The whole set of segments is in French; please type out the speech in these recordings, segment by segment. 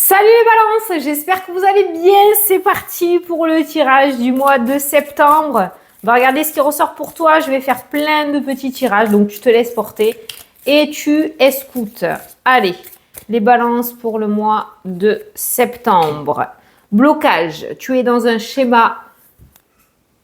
Salut les balances, j'espère que vous allez bien. C'est parti pour le tirage du mois de septembre. On va regarder ce qui ressort pour toi. Je vais faire plein de petits tirages, donc tu te laisses porter et tu escoutes. Allez, les balances pour le mois de septembre. Blocage, tu es dans un schéma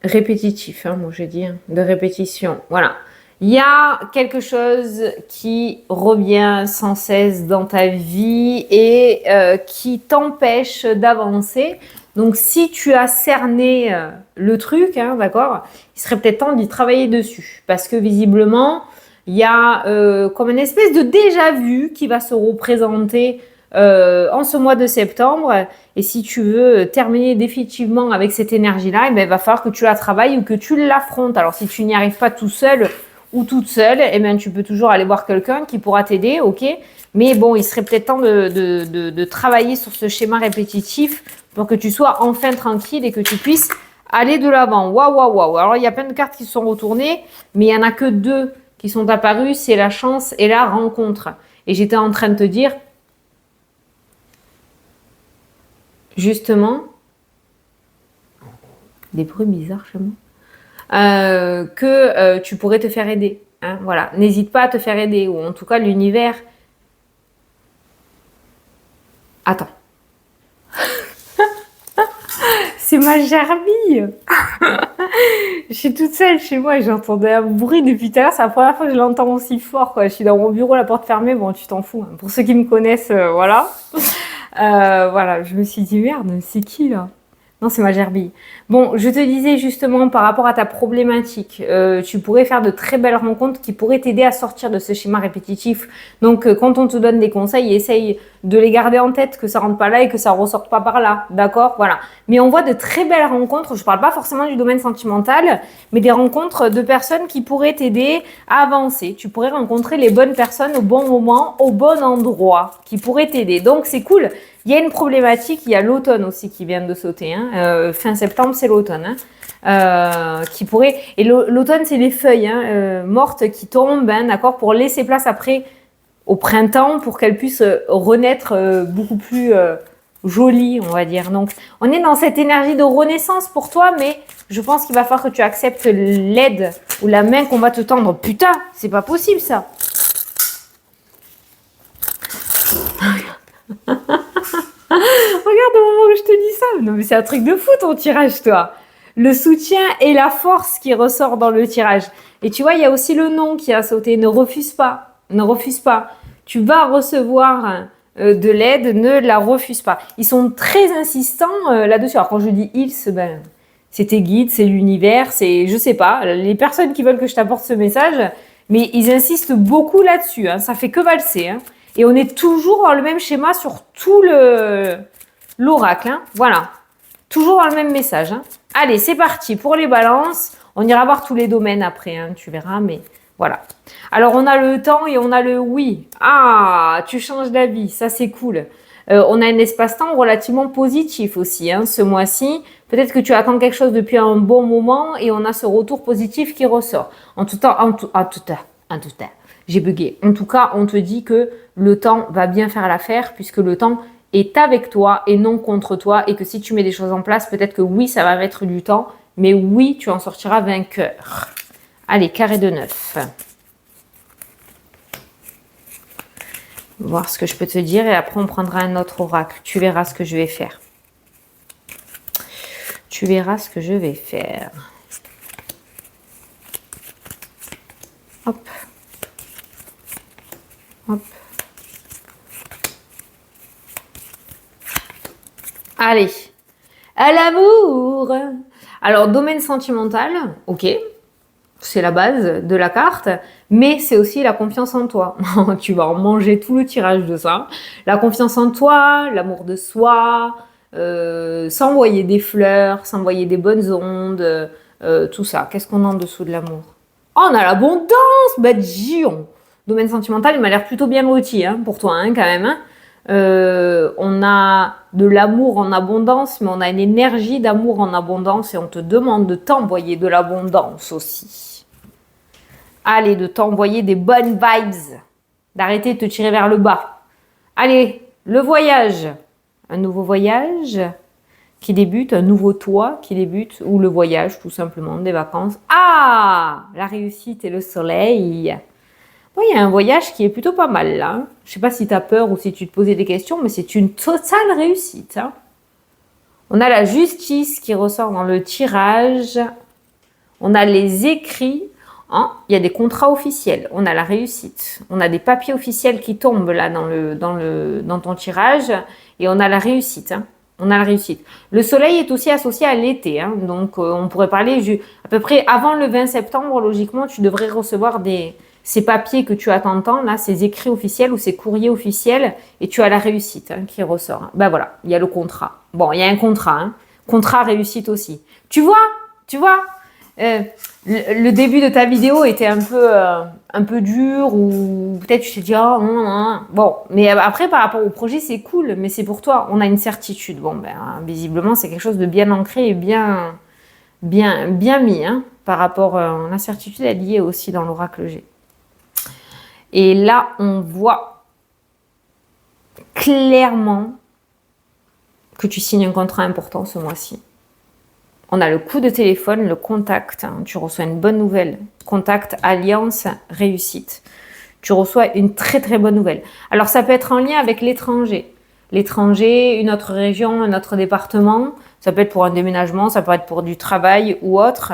répétitif, moi j'ai dit, de répétition. Voilà. Il y a quelque chose qui revient sans cesse dans ta vie et qui t'empêche d'avancer. Donc, si tu as cerné le truc, d'accord, il serait peut-être temps d'y travailler dessus. Parce que visiblement, il y a comme une espèce de déjà-vu qui va se représenter en ce mois de septembre. Et si tu veux terminer définitivement avec cette énergie-là, il va falloir que tu la travailles ou que tu l'affrontes. Alors, si tu n'y arrives pas tout seul ou toute seule, tu peux toujours aller voir quelqu'un qui pourra t'aider, ok? Mais bon, il serait peut-être temps de travailler sur ce schéma répétitif pour que tu sois enfin tranquille et que tu puisses aller de l'avant. Waouh, waouh, waouh. Alors, il y a plein de cartes qui sont retournées, mais il n'y en a que deux qui sont apparues, c'est la chance et la rencontre. Et j'étais en train de te dire, justement, des bruits bizarres chez moi. Que tu pourrais te faire aider. Voilà, n'hésite pas à te faire aider, ou en tout cas l'univers. Attends. C'est ma gerbille. Je suis toute seule chez moi et j'entendais un bruit depuis tout à l'heure. C'est la première fois que je l'entends aussi fort, quoi. Je suis dans mon bureau, la porte fermée. Bon, tu t'en fous. Pour ceux qui me connaissent, voilà. Voilà, je me suis dit, merde, c'est qui là? Non, c'est ma gerbille. Bon, je te disais justement par rapport à ta problématique, tu pourrais faire de très belles rencontres qui pourraient t'aider à sortir de ce schéma répétitif. Donc, quand on te donne des conseils, essaye de les garder en tête, que ça rentre pas là et que ça ressorte pas par là. D'accord? Voilà. Mais on voit de très belles rencontres. Je parle pas forcément du domaine sentimental, mais des rencontres de personnes qui pourraient t'aider à avancer. Tu pourrais rencontrer les bonnes personnes au bon moment, au bon endroit, qui pourraient t'aider. Donc, c'est cool. Il y a une problématique, il y a l'automne aussi qui vient de sauter. Fin septembre, c'est l'automne. Qui pourrait... Et l'automne, c'est les feuilles mortes qui tombent, d'accord, pour laisser place après au printemps, pour qu'elles puissent renaître beaucoup plus jolies, on va dire. Donc, on est dans cette énergie de renaissance pour toi, mais je pense qu'il va falloir que tu acceptes l'aide ou la main qu'on va te tendre. Putain, c'est pas possible ça. Regarde au moment où je te dis ça. Non, mais c'est un truc de fou ton tirage, toi. Le soutien et la force qui ressort dans le tirage. Et tu vois, il y a aussi le non qui a sauté. Ne refuse pas. Ne refuse pas. Tu vas recevoir de l'aide. Ne la refuse pas. Ils sont très insistants là-dessus. Alors, quand je dis ils, c'est tes guides, c'est l'univers, c'est, je sais pas, les personnes qui veulent que je t'apporte ce message. Mais ils insistent beaucoup là-dessus. Ça fait que valser. Et on est toujours dans le même schéma sur tout l'oracle. Voilà. Toujours dans le même message. Allez, c'est parti pour les balances. On ira voir tous les domaines après, tu verras, mais voilà. Alors, on a le temps et on a le oui. Ah, tu changes d'avis, ça c'est cool. On a un espace-temps relativement positif aussi, ce mois-ci. Peut-être que tu attends quelque chose depuis un bon moment et on a ce retour positif qui ressort. En tout temps, j'ai bugué. En tout cas, on te dit que le temps va bien faire l'affaire puisque le temps est avec toi et non contre toi et que si tu mets des choses en place, peut-être que oui, ça va mettre du temps, mais oui, tu en sortiras vainqueur. Allez, carré de 9. Voir ce que je peux te dire et après on prendra un autre oracle. Tu verras ce que je vais faire. Tu verras ce que je vais faire. Hop. Hop. Allez, à l'amour. Alors, domaine sentimental, ok, c'est la base de la carte, mais c'est aussi la confiance en toi. Tu vas en manger tout le tirage de ça. La confiance en toi, l'amour de soi, s'envoyer des fleurs, s'envoyer des bonnes ondes, tout ça. Qu'est-ce qu'on a en dessous de l'amour? Oh, on a l'abondance, bah Dion. Domaine sentimental, il m'a l'air plutôt bien loti pour toi, quand même. On a de l'amour en abondance, mais on a une énergie d'amour en abondance et on te demande de t'envoyer de l'abondance aussi. Allez, de t'envoyer des bonnes vibes, d'arrêter de te tirer vers le bas. Allez, le voyage. un nouveau voyage qui débute, un nouveau toi qui débute, ou le voyage tout simplement, des vacances. Ah, la réussite et le soleil. Bon, il y a un voyage qui est plutôt pas mal là. Hein. Je sais pas si tu as peur ou si tu te posais des questions, mais c'est une totale réussite. Hein. On a la justice qui ressort dans le tirage. On a les écrits. Hein. Il y a des contrats officiels. On a la réussite. On a des papiers officiels qui tombent là dans ton tirage. Et on a la réussite. Hein. On a la réussite. Le soleil est aussi associé à l'été. Hein. Donc, on pourrait parler à peu près avant le 20 septembre. Logiquement, tu devrais recevoir ces papiers que tu attends là, ces écrits officiels ou ces courriers officiels, et tu as la réussite hein, qui ressort. Ben voilà, il y a le contrat. Bon, il y a un contrat. Hein. Contrat réussite aussi. Tu vois, le début de ta vidéo était un peu dur ou peut-être tu t'es dit bon, mais après par rapport au projet c'est cool, mais c'est pour toi, on a une certitude. Bon ben visiblement c'est quelque chose de bien ancré et bien mis hein, par rapport l'incertitude elle y est aussi dans l'oracle G. Et là on voit clairement que tu signes un contrat important ce mois-ci. On a le coup de téléphone, le contact. Hein, tu reçois une bonne nouvelle. Contact, alliance, réussite. Tu reçois une très très bonne nouvelle. Alors ça peut être en lien avec l'étranger. L'étranger, une autre région, un autre département. Ça peut être pour un déménagement, ça peut être pour du travail ou autre.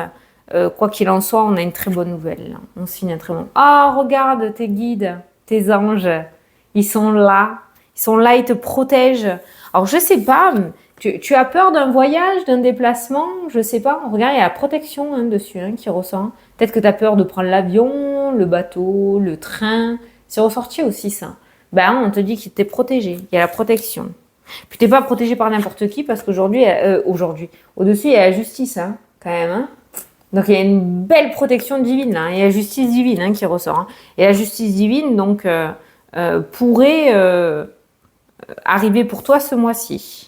Quoi qu'il en soit, on a une très bonne nouvelle. On signe un très bon. Ah, regarde tes guides, tes anges. Ils sont là. Ils sont là, ils te protègent. Alors je sais pas... Tu as peur d'un voyage, d'un déplacement, je sais pas. Regarde, il y a la protection hein, dessus hein, qui ressort. Peut-être que tu as peur de prendre l'avion, le bateau, le train. C'est ressorti aussi ça. Ben, on te dit que tu es protégé. Il y a la protection. Puis tu n'es pas protégé par n'importe qui parce qu'aujourd'hui, au-dessus, il y a la justice hein, quand même. Hein. Donc il y a une belle protection divine là. Il y a la justice divine hein, qui ressort. Hein. Et la justice divine donc pourrait arriver pour toi ce mois-ci.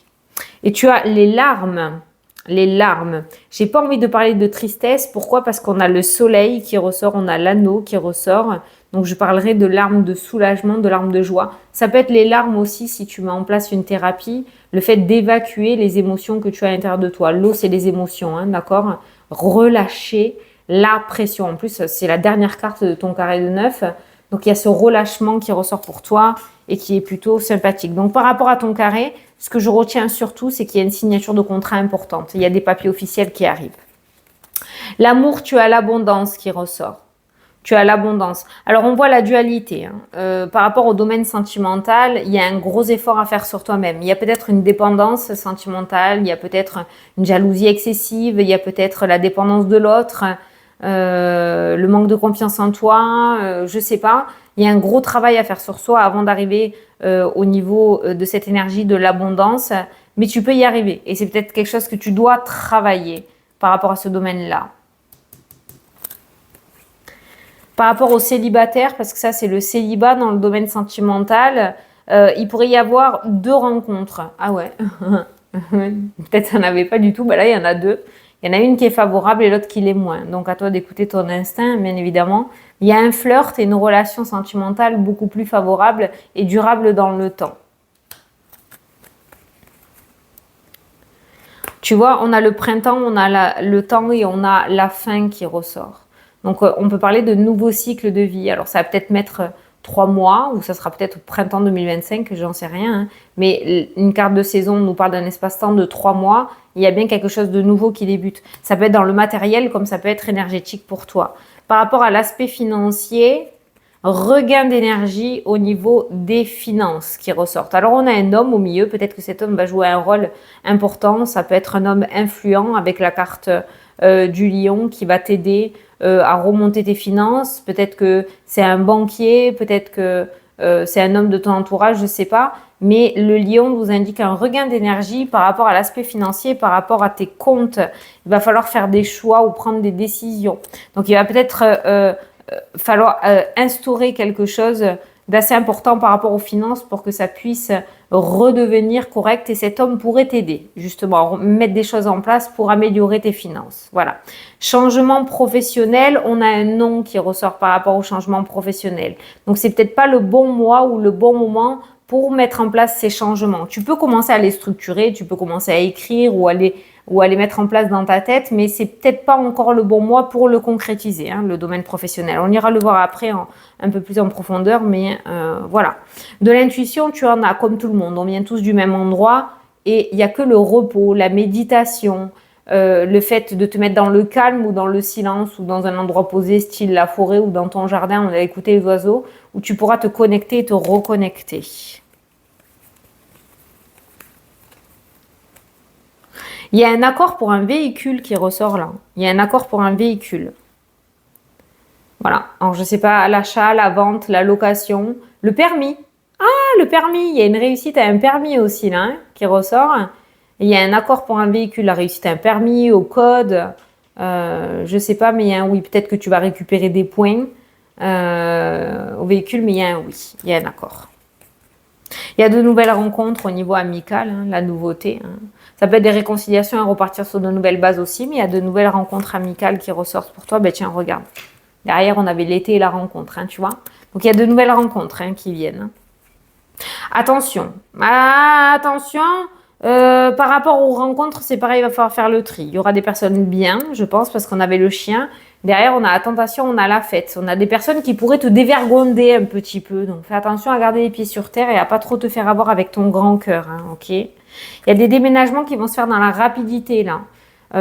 Et tu as les larmes. Les larmes. J'ai pas envie de parler de tristesse. Pourquoi? Parce qu'on a le soleil qui ressort, on a l'anneau qui ressort. Donc je parlerai de larmes de soulagement, de larmes de joie. Ça peut être les larmes aussi si tu mets en place une thérapie. Le fait d'évacuer les émotions que tu as à l'intérieur de toi. L'eau, c'est les émotions, hein, d'accord? Relâcher la pression. En plus, c'est la dernière carte de ton carré de 9. Donc il y a ce relâchement qui ressort pour toi et qui est plutôt sympathique. Donc par rapport à ton carré, ce que je retiens surtout, c'est qu'il y a une signature de contrat importante. Il y a des papiers officiels qui arrivent. L'amour, tu as l'abondance qui ressort. Tu as l'abondance. Alors, on voit la dualité. Hein. Par rapport au domaine sentimental, il y a un gros effort à faire sur toi-même. Il y a peut-être une dépendance sentimentale, il y a peut-être une jalousie excessive, il y a peut-être la dépendance de l'autre, le manque de confiance en toi, je sais pas. Il y a un gros travail à faire sur soi avant d'arriver au niveau de cette énergie de l'abondance, mais tu peux y arriver. Et c'est peut-être quelque chose que tu dois travailler par rapport à ce domaine-là. Par rapport au célibataire, parce que ça c'est le célibat dans le domaine sentimental, il pourrait y avoir 2 rencontres. Ah ouais, peut-être qu'il n'y en avait pas du tout, bah là il y en a 2. Il y en a une qui est favorable et l'autre qui l'est moins. Donc à toi d'écouter ton instinct, bien évidemment. Il y a un flirt et une relation sentimentale beaucoup plus favorable et durable dans le temps. Tu vois, on a le printemps, on a le temps et on a la fin qui ressort. Donc on peut parler de nouveaux cycles de vie. Alors ça va peut-être mettre 3 mois ou ça sera peut-être au printemps 2025, j'en sais rien. Hein. Mais une carte de saison nous parle d'un espace-temps de 3 mois. Il y a bien quelque chose de nouveau qui débute. Ça peut être dans le matériel comme ça peut être énergétique pour toi. Par rapport à l'aspect financier, regain d'énergie au niveau des finances qui ressortent. Alors on a un homme au milieu, peut-être que cet homme va jouer un rôle important. Ça peut être un homme influent avec la carte du lion qui va t'aider à remonter tes finances. Peut-être que c'est un banquier, peut-être que c'est un homme de ton entourage, je ne sais pas. Mais le lion vous indique un regain d'énergie par rapport à l'aspect financier, par rapport à tes comptes. Il va falloir faire des choix ou prendre des décisions. Donc il va peut-être falloir instaurer quelque chose d'assez important par rapport aux finances pour que ça puisse redevenir correct et cet homme pourrait t'aider justement à mettre des choses en place pour améliorer tes finances. Voilà. Changement professionnel, on a un non qui ressort par rapport au changement professionnel. Donc c'est peut-être pas le bon mois ou le bon moment pour mettre en place ces changements. Tu peux commencer à les structurer, tu peux commencer à écrire ou à les mettre en place dans ta tête, mais c'est peut-être pas encore le bon mois pour le concrétiser, hein, le domaine professionnel. On ira le voir après un peu plus en profondeur, mais voilà. De l'intuition, tu en as comme tout le monde. On vient tous du même endroit et il n'y a que le repos, la méditation, le fait de te mettre dans le calme ou dans le silence ou dans un endroit posé, style la forêt ou dans ton jardin, on a écouté les oiseaux, où tu pourras te connecter et te reconnecter. Il y a un accord pour un véhicule qui ressort là. Il y a un accord pour un véhicule. Voilà. Alors, je ne sais pas, l'achat, la vente, la location, le permis. Ah, le permis. Il y a une réussite à un permis aussi là, hein, qui ressort. Et il y a un accord pour un véhicule, la réussite à un permis, au code. Je ne sais pas, mais il y a un oui. Peut-être que tu vas récupérer des points au véhicule, mais il y a un oui. Il y a un accord. Il y a de nouvelles rencontres au niveau amical, hein, la nouveauté. Hein. Ça peut être des réconciliations et repartir sur de nouvelles bases aussi, mais il y a de nouvelles rencontres amicales qui ressortent pour toi. Ben tiens, regarde. Derrière, on avait l'été et la rencontre, hein, tu vois. Donc, il y a de nouvelles rencontres hein, qui viennent. Attention. Attention. Par rapport aux rencontres, c'est pareil, il va falloir faire le tri. Il y aura des personnes bien, je pense, parce qu'on avait le chien. Derrière, on a la tentation, on a la fête. On a des personnes qui pourraient te dévergonder un petit peu. Donc, fais attention à garder les pieds sur terre et à pas trop te faire avoir avec ton grand cœur, hein, ok? Il y a des déménagements qui vont se faire dans la rapidité, là.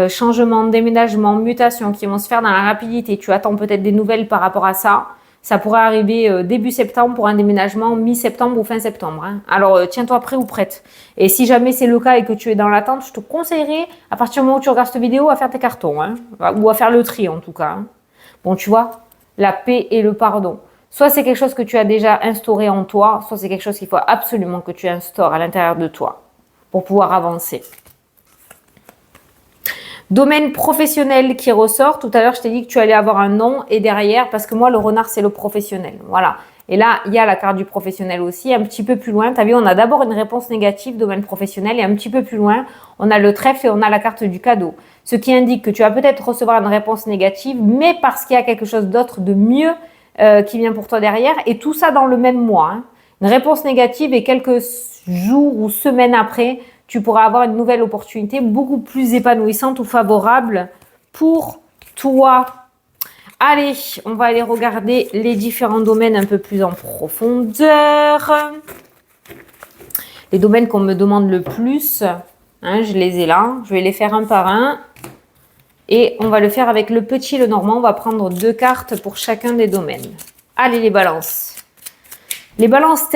Changement, déménagement, mutation qui vont se faire dans la rapidité. Tu attends peut-être des nouvelles par rapport à ça. Ça pourrait arriver début septembre pour un déménagement, mi-septembre ou fin septembre. Hein. Alors, tiens-toi prêt ou prête. Et si jamais c'est le cas et que tu es dans l'attente, je te conseillerais, à partir du moment où tu regardes cette vidéo, à faire tes cartons. Hein, ou à faire le tri, en tout cas. Hein. Bon, tu vois, la paix et le pardon. Soit c'est quelque chose que tu as déjà instauré en toi, soit c'est quelque chose qu'il faut absolument que tu instaures à l'intérieur de toi pour pouvoir avancer. Domaine professionnel qui ressort. Tout à l'heure, je t'ai dit que tu allais avoir un nom et derrière, parce que moi, le renard, c'est le professionnel. Voilà. Et là, il y a la carte du professionnel aussi. Un petit peu plus loin, tu as vu, on a d'abord une réponse négative, domaine professionnel, et un petit peu plus loin, on a le trèfle et on a la carte du cadeau. Ce qui indique que tu vas peut-être recevoir une réponse négative, mais parce qu'il y a quelque chose d'autre de mieux qui vient pour toi derrière. Et tout ça dans le même mois. Hein. Une réponse négative et quelques jours ou semaines après, tu pourras avoir une nouvelle opportunité beaucoup plus épanouissante ou favorable pour toi. Allez, on va aller regarder les différents domaines un peu plus en profondeur. Les domaines qu'on me demande le plus, hein, je les ai là. Je vais les faire un par un. Et on va le faire avec le petit et le normand. On va prendre 2 cartes pour chacun des domaines. Allez, les balances. Les balances,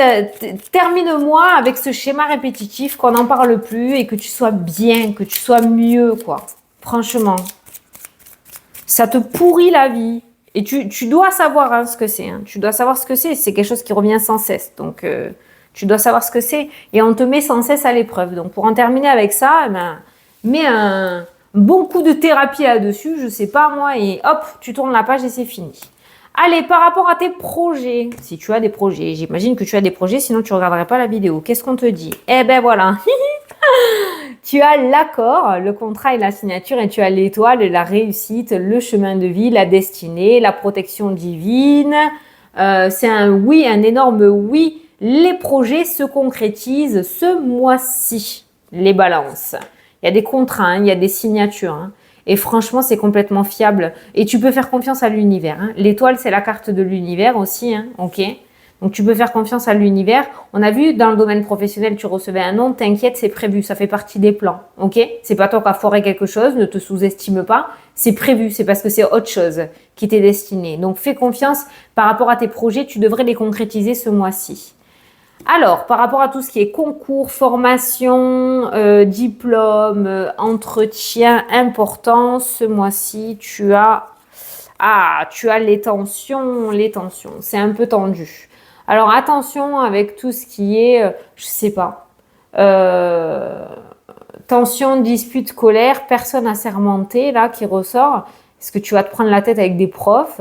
termine-moi avec ce schéma répétitif, qu'on n'en parle plus et que tu sois bien, que tu sois mieux, quoi. Franchement. Ça te pourrit la vie. Et tu dois savoir hein, ce que c'est. Hein. Tu dois savoir ce que c'est. C'est quelque chose qui revient sans cesse. Donc, tu dois savoir ce que c'est. Et on te met sans cesse à l'épreuve. Donc, pour en terminer avec ça, eh ben, mets un bon coup de thérapie là-dessus, je sais pas moi, et hop, tu tournes la page et c'est fini. Allez, par rapport à tes projets, si tu as des projets, j'imagine que tu as des projets, sinon tu ne regarderais pas la vidéo. Qu'est-ce qu'on te dit? Eh ben voilà, tu as l'accord, le contrat et la signature, et tu as l'étoile, la réussite, le chemin de vie, la destinée, la protection divine. C'est un oui, un énorme oui. Les projets se concrétisent ce mois-ci, les balances. Il y a des contrats, hein, il y a des signatures. Hein. Et franchement, c'est complètement fiable. Et tu peux faire confiance à l'univers. Hein. L'étoile, c'est la carte de l'univers aussi. Hein. Ok. Donc, tu peux faire confiance à l'univers. On a vu, dans le domaine professionnel, tu recevais un nom. T'inquiète, c'est prévu. Ça fait partie des plans. Ok. C'est pas toi qui as foré quelque chose. Ne te sous-estime pas. C'est prévu. C'est parce que c'est autre chose qui t'est destiné. Donc, fais confiance par rapport à tes projets. Tu devrais les concrétiser ce mois-ci. Alors, par rapport à tout ce qui est concours, formation, diplôme, entretien important, ce mois-ci, tu as les tensions, c'est un peu tendu. Alors, attention avec tout ce qui est, je sais pas, tension, dispute, colère, personne assermentée, là, qui ressort. Est-ce que tu vas te prendre la tête avec des profs?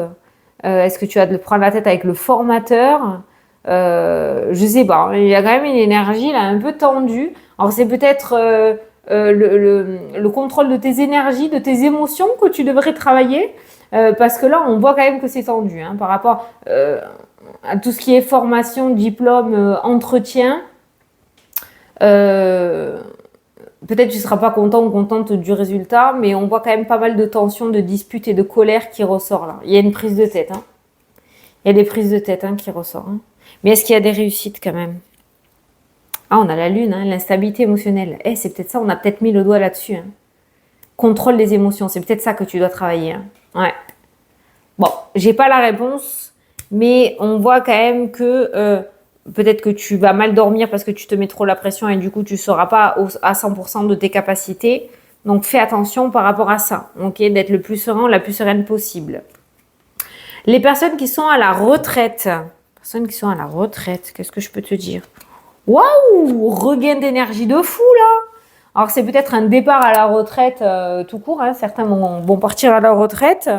Est-ce que tu vas te prendre la tête avec le formateur? Je sais pas, il y a quand même une énergie là un peu tendue. Alors c'est peut-être le contrôle de tes énergies, de tes émotions que tu devrais travailler parce que là on voit quand même que c'est tendu hein, par rapport à tout ce qui est formation, diplôme, entretien, peut-être tu ne seras pas content ou contente du résultat, mais on voit quand même pas mal de tensions, de disputes et de colère qui ressort là. Il y a une prise de tête. Hein. Il y a des prises de tête qui ressortent. Hein. Mais est-ce qu'il y a des réussites quand même? Ah, on a la lune, l'instabilité émotionnelle. C'est peut-être ça, on a peut-être mis le doigt là-dessus. Hein. Contrôle des émotions, c'est peut-être ça que tu dois travailler. Hein. Ouais. Bon, j'ai pas la réponse, mais on voit quand même que peut-être que tu vas mal dormir parce que tu te mets trop la pression et du coup tu ne seras pas à 100% de tes capacités. Donc fais attention par rapport à ça, ok, d'être le plus serein, la plus sereine possible. Les personnes qui sont à la retraite, qu'est-ce que je peux te dire? Waouh, regain d'énergie de fou là. Alors c'est peut-être un départ à la retraite tout court, hein. Certains vont partir à la retraite.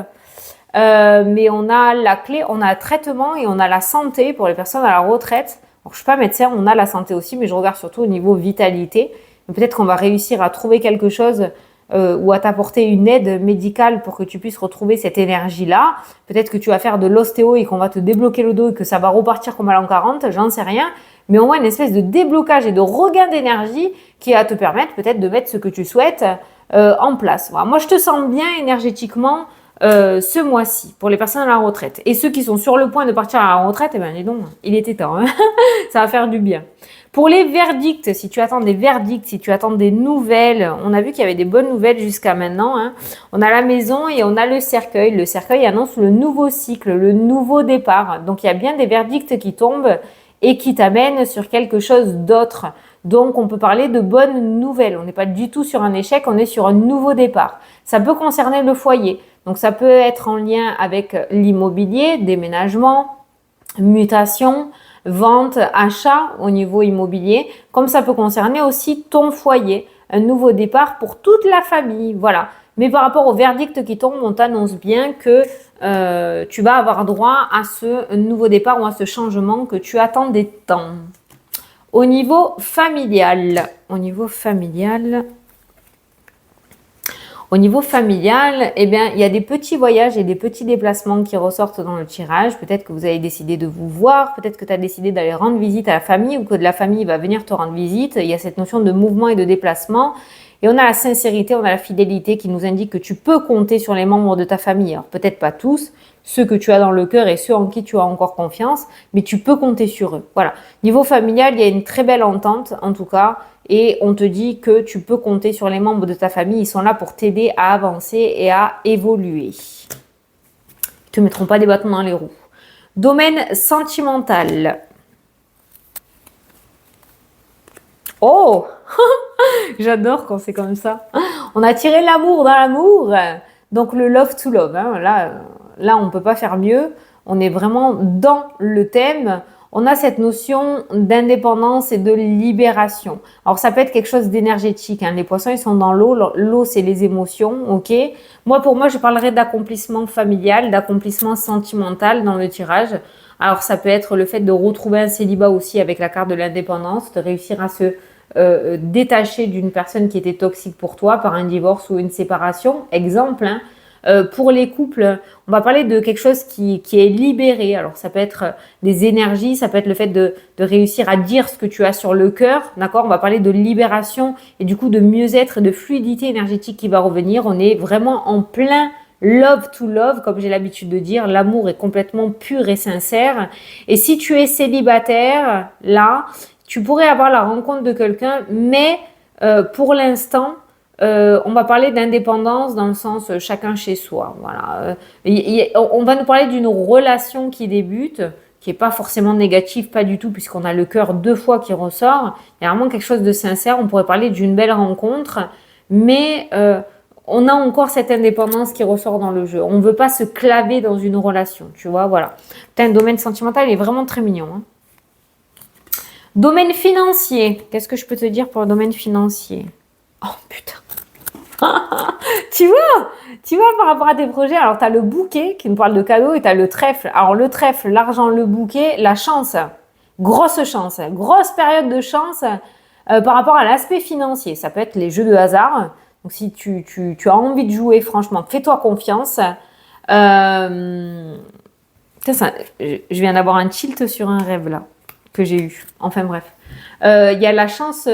Mais on a la clé, on a le traitement et on a la santé pour les personnes à la retraite. Alors, je suis pas médecin, on a la santé aussi, mais je regarde surtout au niveau vitalité. Peut-être qu'on va réussir à trouver quelque chose ou à t'apporter une aide médicale pour que tu puisses retrouver cette énergie-là. Peut-être que tu vas faire de l'ostéo et qu'on va te débloquer le dos et que ça va repartir comme à l'an 40, j'en sais rien. Mais au moins une espèce de déblocage et de regain d'énergie qui va te permettre peut-être de mettre ce que tu souhaites en place. Voilà. Moi, je te sens bien énergétiquement ce mois-ci pour les personnes à la retraite. Et ceux qui sont sur le point de partir à la retraite, eh bien, dis donc, il était temps. Hein. Ça va faire du bien. Pour les verdicts, si tu attends des verdicts, si tu attends des nouvelles, on a vu qu'il y avait des bonnes nouvelles jusqu'à maintenant. Hein. On a la maison et on a le cercueil. Le cercueil annonce le nouveau cycle, le nouveau départ. Donc, il y a bien des verdicts qui tombent et qui t'amènent sur quelque chose d'autre. Donc, on peut parler de bonnes nouvelles. On n'est pas du tout sur un échec, on est sur un nouveau départ. Ça peut concerner le foyer. Donc, ça peut être en lien avec l'immobilier, déménagement, mutation, vente, achat au niveau immobilier. Comme ça peut concerner aussi ton foyer, un nouveau départ pour toute la famille. Voilà. Mais par rapport au verdict qui tombe, on t'annonce bien que tu vas avoir droit à ce nouveau départ ou à ce changement que tu attendais tant. Au niveau familial, eh bien, il y a des petits voyages et des petits déplacements qui ressortent dans le tirage. Peut-être que vous avez décidé de vous voir, peut-être que tu as décidé d'aller rendre visite à la famille ou que de la famille va venir te rendre visite. Il y a cette notion de mouvement et de déplacement. Et on a la sincérité, on a la fidélité qui nous indique que tu peux compter sur les membres de ta famille. Alors peut-être pas tous, ceux que tu as dans le cœur et ceux en qui tu as encore confiance, mais tu peux compter sur eux. Voilà. Niveau familial, il y a une très belle entente en tout cas. Et on te dit que tu peux compter sur les membres de ta famille. Ils sont là pour t'aider à avancer et à évoluer. Ils ne te mettront pas des bâtons dans les roues. Domaine sentimental. Oh, j'adore quand c'est comme ça. On a tiré l'amour dans l'amour. Donc le love to love. Hein. Là, on ne peut pas faire mieux. On est vraiment dans le thème. On a cette notion d'indépendance et de libération. Alors, ça peut être quelque chose d'énergétique. Hein. Les poissons, ils sont dans l'eau. L'eau, c'est les émotions, ok? Pour moi, je parlerai d'accomplissement familial, d'accomplissement sentimental dans le tirage. Alors, ça peut être le fait de retrouver un célibat aussi avec la carte de l'indépendance, de réussir à se détacher d'une personne qui était toxique pour toi par un divorce ou une séparation. Exemple, hein. Pour les couples, on va parler de quelque chose qui est libéré. Alors, ça peut être des énergies, ça peut être le fait de réussir à dire ce que tu as sur le cœur, d'accord? On va parler de libération et du coup de mieux-être et de fluidité énergétique qui va revenir. On est vraiment en plein love to love, comme j'ai l'habitude de dire. L'amour est complètement pur et sincère. Et si tu es célibataire, là, tu pourrais avoir la rencontre de quelqu'un, mais pour l'instant, on va parler d'indépendance dans le sens chacun chez soi. Voilà. On va nous parler d'une relation qui débute, qui n'est pas forcément négative, pas du tout, puisqu'on a le cœur 2 fois qui ressort. Il y a vraiment quelque chose de sincère. On pourrait parler d'une belle rencontre, mais on a encore cette indépendance qui ressort dans le jeu. On ne veut pas se claver dans une relation, tu vois, voilà. Un domaine sentimental est vraiment très mignon. Hein. Domaine financier. Qu'est-ce que je peux te dire pour le domaine financier? Oh putain. Tu vois par rapport à tes projets, alors tu as le bouquet qui nous parle de cadeaux et tu as le trèfle. Alors le trèfle, l'argent, le bouquet, la chance. Grosse période de chance par rapport à l'aspect financier. Ça peut être les jeux de hasard. Donc si tu as envie de jouer, franchement, fais-toi confiance. Putain, je viens d'avoir un tilt sur un rêve là que j'ai eu. Enfin bref. Il y a la chance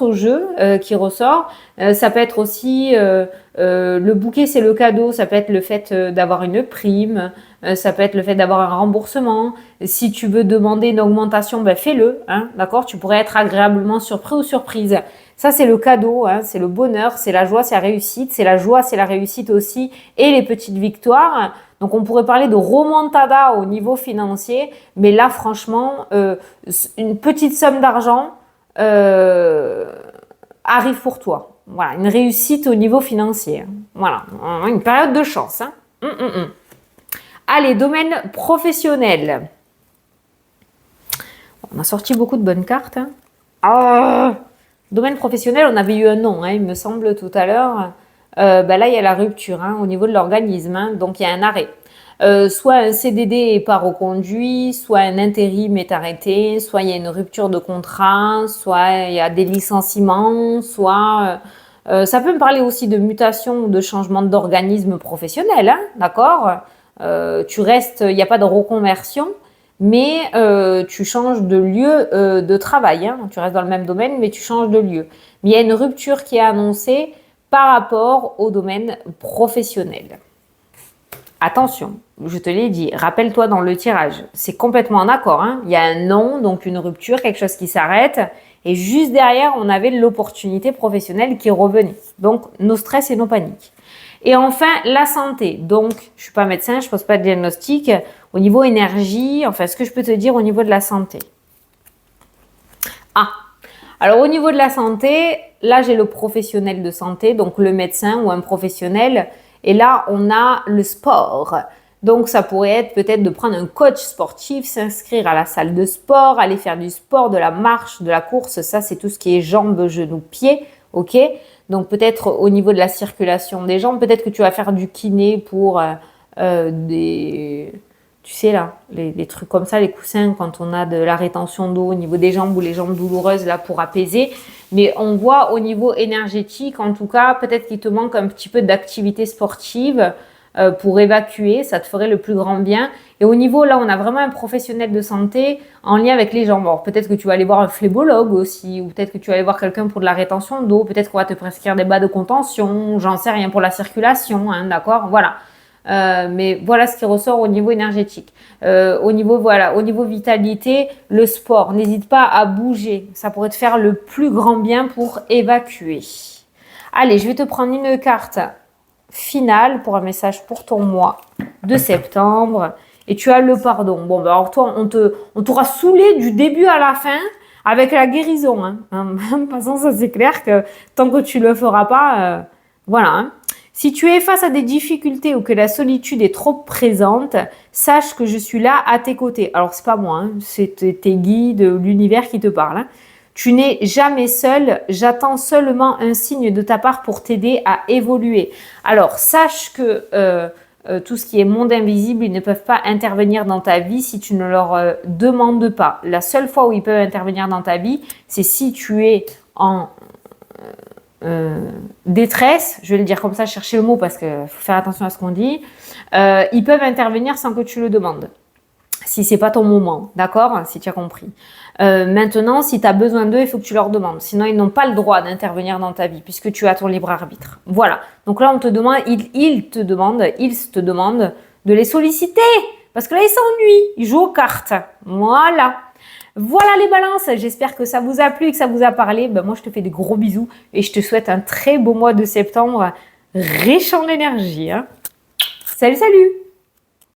au jeu qui ressort. Ça peut être aussi le bouquet, c'est le cadeau. Ça peut être le fait d'avoir une prime. Ça peut être le fait d'avoir un remboursement. Si tu veux demander une augmentation, ben fais-le. Hein, d'accord? Tu pourrais être agréablement surpris ou surprise. Ça, c'est le cadeau. Hein, c'est le bonheur, c'est la joie, c'est la réussite. C'est la joie, c'est la réussite aussi. Et les petites victoires. Donc, on pourrait parler de remontada au niveau financier, mais là, franchement, une petite somme d'argent arrive pour toi. Voilà, une réussite au niveau financier. Voilà, une période de chance. Hein. Allez, domaine professionnel. On a sorti beaucoup de bonnes cartes. Hein. Domaine professionnel, on avait eu un nom, hein, il me semble, tout à l'heure. Là, il y a la rupture hein, au niveau de l'organisme, hein, donc il y a un arrêt. Soit un CDD est pas reconduit, soit un intérim est arrêté, soit il y a une rupture de contrat, soit il y a des licenciements, soit ça peut me parler aussi de mutation ou de changement d'organisme professionnel, hein, d'accord? Tu restes, il n'y a pas de reconversion, mais tu changes de lieu de travail, hein, tu restes dans le même domaine, mais tu changes de lieu. Mais il y a une rupture qui est annoncée par rapport au domaine professionnel. Attention, je te l'ai dit, rappelle-toi dans le tirage, c'est complètement en accord. Hein. Il y a un non, donc une rupture, quelque chose qui s'arrête. Et juste derrière, on avait l'opportunité professionnelle qui revenait. Donc, nos stress et nos paniques. Et enfin, la santé. Donc, je ne suis pas médecin, je ne pose pas de diagnostic. Au niveau énergie, enfin, ce que je peux te dire au niveau de la santé. Alors au niveau de la santé, là, j'ai le professionnel de santé, donc le médecin ou un professionnel. Et là, on a le sport. Donc, ça pourrait être peut-être de prendre un coach sportif, s'inscrire à la salle de sport, aller faire du sport, de la marche, de la course. Ça, c'est tout ce qui est jambes, genoux, pieds. OK? Donc, peut-être au niveau de la circulation des jambes, peut-être que tu vas faire du kiné pour des... Tu sais là, les trucs comme ça, les coussins, quand on a de la rétention d'eau au niveau des jambes ou les jambes douloureuses là pour apaiser. Mais on voit au niveau énergétique, en tout cas, peut-être qu'il te manque un petit peu d'activité sportive pour évacuer, ça te ferait le plus grand bien. Et au niveau, là, on a vraiment un professionnel de santé en lien avec les jambes. Alors, peut-être que tu vas aller voir un phlébologue aussi, ou peut-être que tu vas aller voir quelqu'un pour de la rétention d'eau, peut-être qu'on va te prescrire des bas de contention, j'en sais rien, pour la circulation, hein, d'accord? Voilà. Mais voilà ce qui ressort au niveau énergétique. Au niveau vitalité, le sport. N'hésite pas à bouger. Ça pourrait te faire le plus grand bien pour évacuer. Allez, je vais te prendre une carte finale pour un message pour ton mois de septembre. Et tu as le pardon. Bon, alors toi, on t'aura saoulé du début à la fin avec la guérison. Hein. De toute façon, ça c'est clair que tant que tu le feras pas, voilà. Hein. Si tu es face à des difficultés ou que la solitude est trop présente, sache que je suis là à tes côtés. Alors, c'est pas moi, hein, c'est tes guides, l'univers qui te parle. Hein. Tu n'es jamais seul, j'attends seulement un signe de ta part pour t'aider à évoluer. Alors, sache que tout ce qui est monde invisible, ils ne peuvent pas intervenir dans ta vie si tu ne leur demandes pas. La seule fois où ils peuvent intervenir dans ta vie, c'est si tu es en détresse, je vais le dire comme ça, chercher le mot parce qu'il faut faire attention à ce qu'on dit, ils peuvent intervenir sans que tu le demandes. Si c'est pas ton moment, d'accord? Si tu as compris. Maintenant, si tu as besoin d'eux, il faut que tu leur demandes. Sinon, ils n'ont pas le droit d'intervenir dans ta vie puisque tu as ton libre arbitre. Voilà. Donc là, on te demande, ils te demandent de les solliciter parce que là, ils s'ennuient. Ils jouent aux cartes. Voilà. Voilà les balances, j'espère que ça vous a plu et que ça vous a parlé. Ben moi, je te fais des gros bisous et je te souhaite un très beau mois de septembre riche en énergie. Hein. Salut, salut!